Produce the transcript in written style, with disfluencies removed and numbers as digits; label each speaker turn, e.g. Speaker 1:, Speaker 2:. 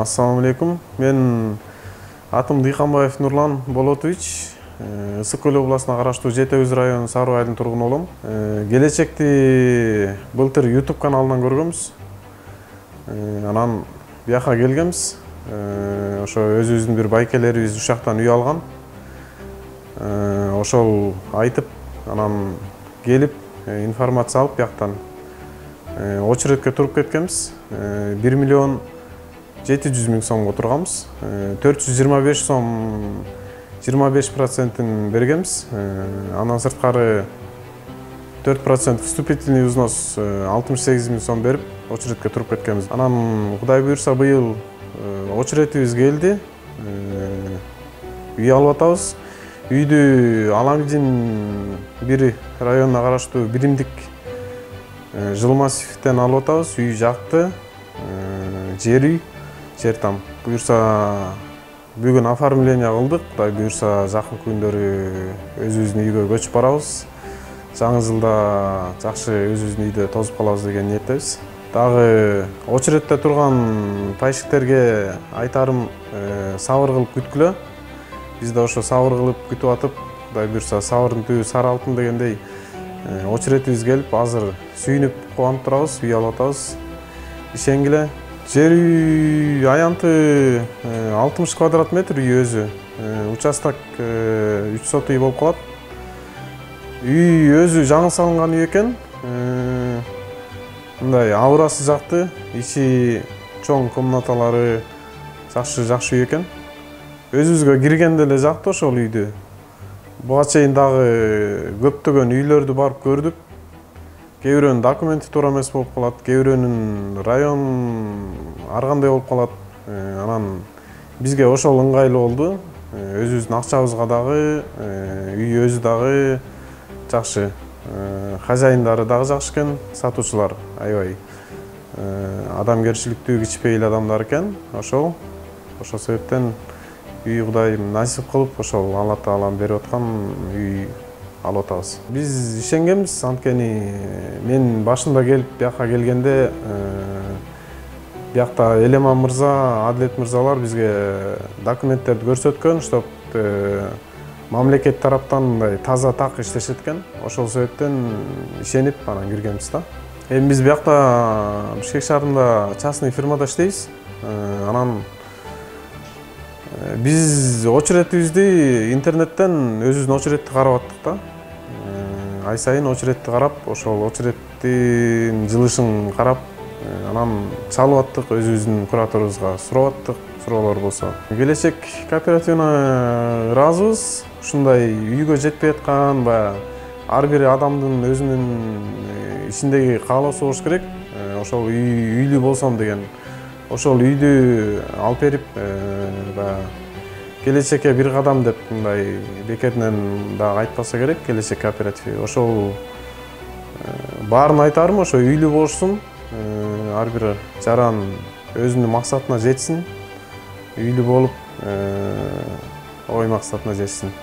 Speaker 1: Assalamu алейкум. Мен атым Дыйканбаев Нурлан Болотович. Ысык Көл областына караштуу Жети Өз району Саруу айылынын тургуну болом. Келечекти былтыр YouTube каналынан көргөнбүз. Анан бияка келгенбиз. Ошо өзүбүздүн бир байкелерибиз ушактан үй алган. Ошол айтып, анан келип информация алып бияктан очередке туруп кеткенбиз. 1 миллион 700 миң сомго турганбыз. 425 сом 25%-ин бергенбиз. Андан сырткары 4% вступительный взнос 68 миң сом берип очередке туруп кеткенбиз. Анан Кудай буйрса быйыл очередибиз келди. Үй алып атабыз. Үйдү Аламжин бир районуна караштуу биримдик жыл массивден алып атабыз. Үй жакты, жер там. Буюрса бүгүн оформление кылдык. Кудай буюрса жакын күндөрү өзүбүздүн үйгө көчүп барабыз. Жаңы жылда жакшы өзүбүздүн үйдө тозуп калабыз деген ниеттебиз. Дагы очередте турган пайшиктерге айтарым, сабыр кылып күткүлө. Биз да ошо сабыр кылып күтүп атып, Кудай буюрса сабырдын түбү сары алтын дегендей очередибиз келип, азыр сүйүнүп кубанып турабыз, үй алып атабыз. Ишенгиле. Жер үй аянты 60 квадрат метр үй өзү. Участок 3 сот үй болуп калат. Үй өзү жаңы салынган үй экен. Мындай аурасы жакты, ичи чоң, комнаталары жакшы үй экен. Өзүбүзгө киргенде эле жакты ошол үйдү. Буга чейин дагы көптөгөн үйлөрдү барып көрдүк. Кээ бирөөнүн документи туура эмес болуп калат, кээ бирөөнүн район ар кандай болуп калат. Анан бизге ошол ыңгайлуу болду. Өзүбүздүн акчабызга дагы, үй өзү дагы жакшы. Хозяиндары дагы жакшы экен, сатуучулар аябай адамгерчиликтүү, кичпейил адамдар экен. Ошол себептен үй Кудайым насип кылып, ошол Алла Таалам берип аткан үй алып атабыз. Биз ишенгенбиз, анткени мен башында келип бияка келгенде биякта Элеман мырза, Адилет мырзалар бизге документтерди көрсөткөн, чтоб мамлекет тараптан мындай таза так иштешет экен. Ошол себептен ишенип анан киргенбиз да. Эми биз биякта Бишкек шаарында частный фирмада иштейбиз. Анан биз очередибизди интернеттен өзүбүздүн очередти карап аттык да. Ай сайын очередти карап, ошол очередтин жылышын карап, анан чалып аттык, өзүбүздүн кураторубузга сурап аттык, суроолор болсо. Келечек кооперативине ыраазыбыз. Ушундай үйгө жетпей аткан, ар бир адамдын өзүнүн ичиндеги каалоосу болуш керек. Ошол үйлүү болсом деген, ошол үйдү алып берип, келечекке бир кадам деп мындай бекеринен дагы айтпаса керек келечек кооперативи. Ошол баарын айтарым, ошо үйлүү болушсун, ар бир жаран өзүнүн максатына жетсин, үйлүү болуп, ой максатына жетсин.